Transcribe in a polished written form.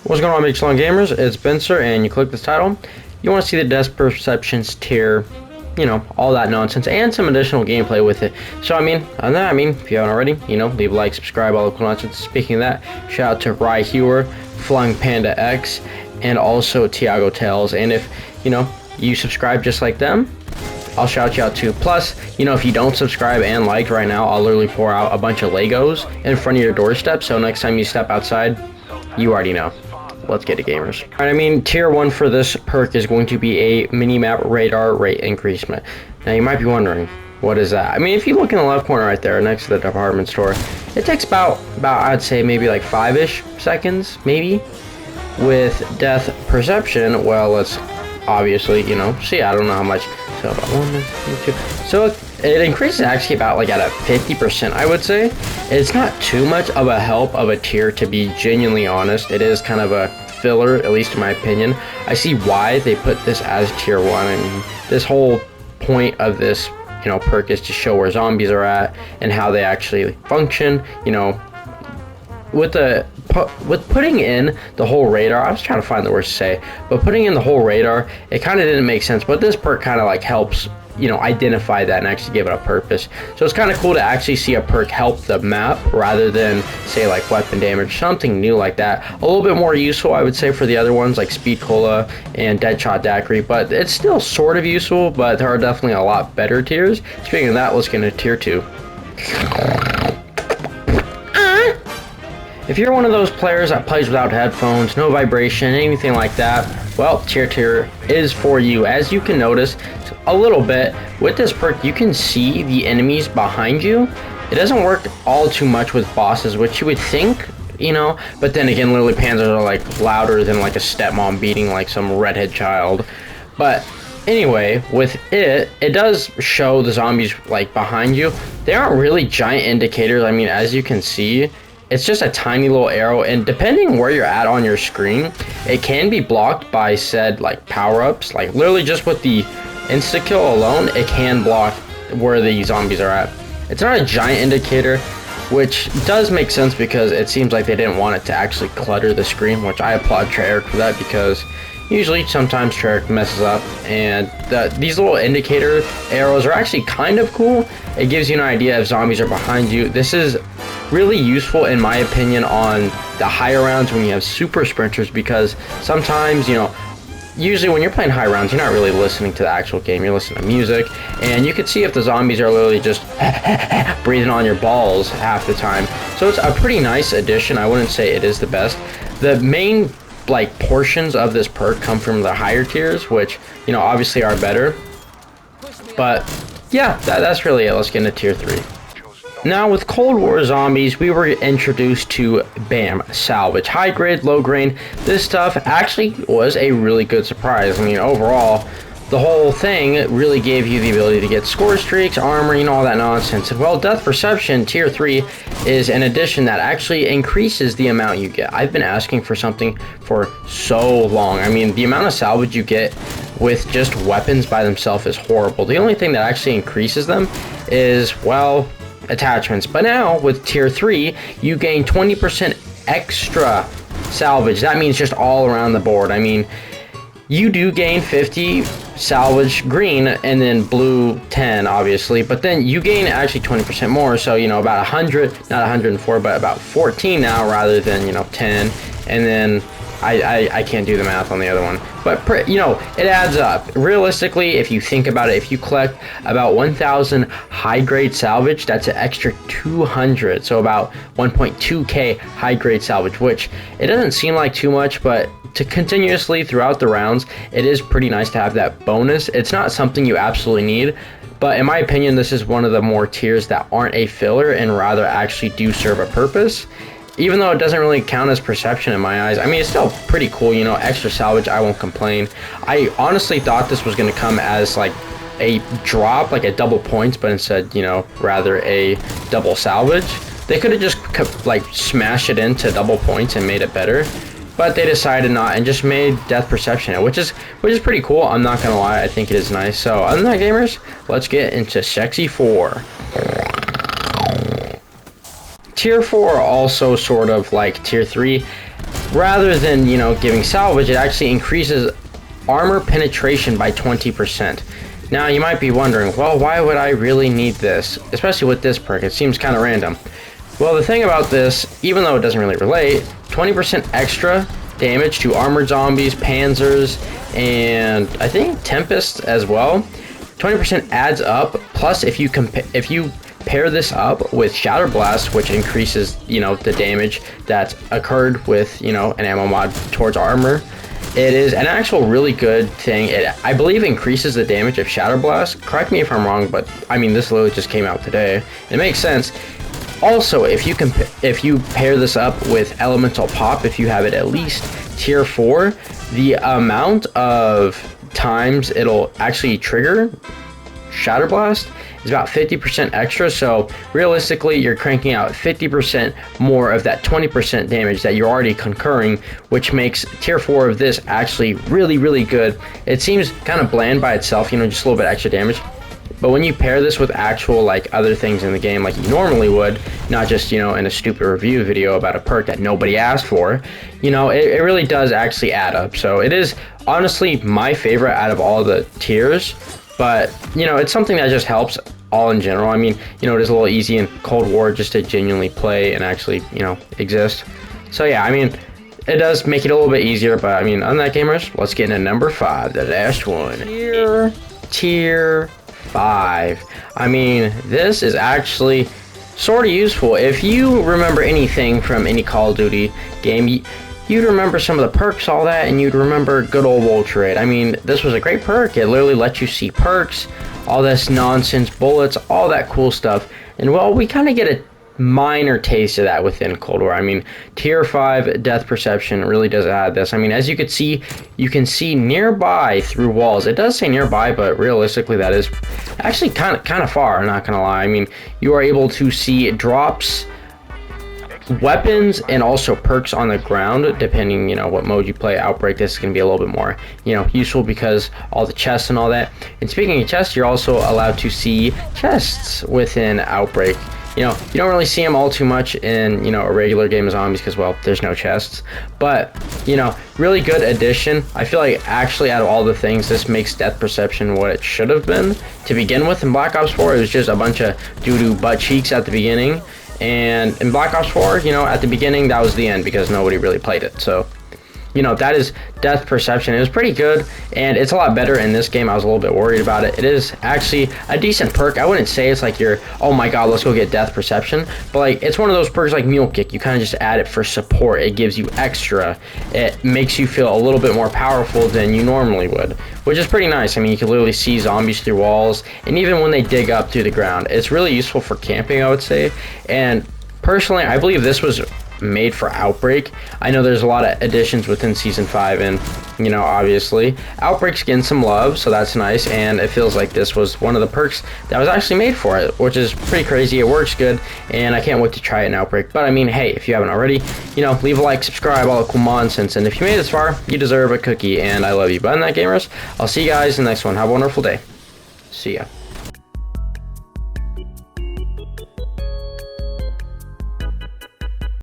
What's going on, big slung gamers? It's Spencer, and you click this title. You want to see the Death Perceptions tier, you know, all that nonsense, and some additional gameplay with it. So, if you haven't already, leave a like, subscribe, all the cool nonsense. Speaking of that, shout out to Rye Hewer, Flung Panda X, and also Tiago Tails. And if, you subscribe just like them, I'll shout you out too. Plus, if you don't subscribe and like right now, I'll literally pour out a bunch of Legos in front of your doorstep. So next time you step outside, you already know. Let's get it, gamers. Alright, tier 1 for this perk is going to be a minimap radar rate increasement. Now, you might be wondering, what is that? If you look in the left corner right there, next to the department store, it takes about I'd say maybe like 5-ish seconds, maybe. With Death Perception, well, let's obviously, see, I don't know how much. So about 1, 2. So it increases actually about like at a 50%, I would say. It's not too much of a help of a tier, to be genuinely honest. It is kind of a filler, at least in my opinion. I see why they put this as tier 1. This whole point of this, perk is to show where zombies are at and how they actually function. With putting in the whole radar, I was trying to find the words to say, but putting in the whole radar, it kind of didn't make sense. But this perk kind of like helps, identify that and actually give it a purpose. So it's kind of cool to actually see a perk help the map rather than say like weapon damage, something new like that. A little bit more useful, I would say, for the other ones like Speed Cola and Deadshot Daiquiri, but it's still sort of useful. But there are definitely a lot better tiers. Speaking of that, let's get into tier 2. If you're one of those players that plays without headphones, no vibration, anything like that, well, tier 2 is for you. As you can notice a little bit, with this perk, you can see the enemies behind you. It doesn't work all too much with bosses, which you would think, but then again, literally panzers are like louder than like a stepmom beating like some redhead child. But anyway, with it does show the zombies like behind you. They aren't really giant indicators. As you can see, it's just a tiny little arrow, and depending where you're at on your screen, it can be blocked by said like power-ups. Like literally just with the insta-kill alone, it can block where the zombies are at. It's not a giant indicator, which does make sense because it seems like they didn't want it to actually clutter the screen, which I applaud Treyarch for that, because usually sometimes Treyarch messes up, and these little indicator arrows are actually kind of cool. It gives you an idea if zombies are behind you. This is really useful in my opinion on the higher rounds when you have super sprinters, because sometimes, usually when you're playing high rounds, you're not really listening to the actual game, you're listening to music, and you can see if the zombies are literally just breathing on your balls half the time. So it's a pretty nice addition. I wouldn't say it is the best. The main portions of this perk come from the higher tiers, which obviously are better. But yeah, that's really it. Let's get into tier 3. Now, with Cold War zombies, we were introduced to BAM! Salvage. High grade, low grade. This stuff actually was a really good surprise. Overall, the whole thing really gave you the ability to get score streaks, armor, all that nonsense. And well, Death Perception tier 3 is an addition that actually increases the amount you get. I've been asking for something for so long. The amount of salvage you get with just weapons by themselves is horrible. The only thing that actually increases them is, well, attachments. But now with tier 3, you gain 20% extra salvage. That means just all around the board. You do gain 50 salvage green and then blue 10, obviously, but then you gain actually 20% more. So about 100, not 104, but about 14 now rather than 10. And then I can't do the math on the other one, but it adds up. Realistically, if you think about it, if you collect about 1,000 high grade salvage, that's an extra 200, so about 1.2k high grade salvage, which it doesn't seem like too much, but to continuously throughout the rounds, it is pretty nice to have that bonus. It's not something you absolutely need, but in my opinion, this is one of the more tiers that aren't a filler and rather actually do serve a purpose. Even though it doesn't really count as perception in my eyes, it's still pretty cool, extra salvage, I won't complain. I honestly thought this was going to come as like a drop, like a double points, but instead, rather a double salvage. They could have just smashed it into double points and made it better, but they decided not and just made Death Perception, which is pretty cool. I'm not gonna lie, I think it is nice. So other than that, gamers, let's get into Sexy 4. Tier 4 also sort of like Tier 3. rather than, you know, giving salvage, it actually increases armor penetration by 20%. Now you might be wondering, well, why would I really need this, especially with this perk? It seems kind of random. Well, the thing about this, even though it doesn't really relate, 20% extra damage to armored zombies, panzers, and I think tempests as well. 20% adds up. Plus, if you pair this up with Shatter Blast, which increases, you know, the damage that's occurred with, you know, an ammo mod towards armor, it is an actual really good thing. It, I believe, increases the damage of Shatter Blast. Correct me if I'm wrong, but I mean, this literally just came out today. It makes sense. Also, if you pair this up with Elemental Pop, if you have it at least tier 4, the amount of times it'll actually trigger Shatter Blast is about 50% extra. So realistically, you're cranking out 50% more of that 20% damage that you're already concurring, which makes tier 4 of this actually really, really good. It seems kind of bland by itself, you know, just a little bit extra damage. But when you pair this with actual, like, other things in the game like you normally would, not just, you know, in a stupid review video about a perk that nobody asked for, you know, it really does actually add up. So it is honestly my favorite out of all the tiers. But, you know, it's something that just helps all in general. I mean, you know, it is a little easy in Cold War just to genuinely play and actually, you know, exist. So yeah, I mean, it does make it a little bit easier. But I mean, on that, gamers, let's get into number 5, the last one. Tier 5. I mean, this is actually sort of useful. If you remember anything from any Call of Duty game, you'd remember some of the perks, all that, and you'd remember good old vulture. I mean, this was a great perk. It literally lets you see perks, all this nonsense, bullets, all that cool stuff. And well, we kind of get a minor taste of that within Cold War. I mean, tier 5 death perception really does add this. I mean, as you could see, you can see nearby through walls. It does say nearby, but realistically that is actually kind of far, I'm not gonna lie. I mean, you are able to see drops, weapons, and also perks on the ground, depending, you know, what mode you play. Outbreak, this is going to be a little bit more, you know, useful because all the chests and all that. And speaking of chests, you're also allowed to see chests within Outbreak. You know, you don't really see them all too much in, you know, a regular game of zombies because, well, there's no chests. But, you know, really good addition. I feel like actually out of all the things, this makes death perception what it should have been to begin with. In Black Ops 4, it was just a bunch of doo-doo butt cheeks at the beginning. And in Black Ops 4, you know, at the beginning, that was the end because nobody really played it. So, you know, that is death perception. It was pretty good, and it's a lot better in this game. I was a little bit worried about it. It is actually a decent perk. I wouldn't say it's like your, oh my god, let's go get death perception. But, like, it's one of those perks like Mule Kick. You kind of just add it for support. It gives you extra. It makes you feel a little bit more powerful than you normally would, which is pretty nice. I mean, you can literally see zombies through walls, and even when they dig up through the ground. It's really useful for camping, I would say. And personally, I believe this was made for Outbreak. I know there's a lot of additions within Season 5, and, you know, obviously, Outbreak's getting some love, so that's nice, and it feels like this was one of the perks that was actually made for it, which is pretty crazy. It works good, and I can't wait to try it in Outbreak. But, I mean, hey, if you haven't already, you know, leave a like, subscribe, all the cool nonsense, and if you made it this far, you deserve a cookie, and I love you. But in that, gamers, I'll see you guys in the next one. Have a wonderful day. See ya.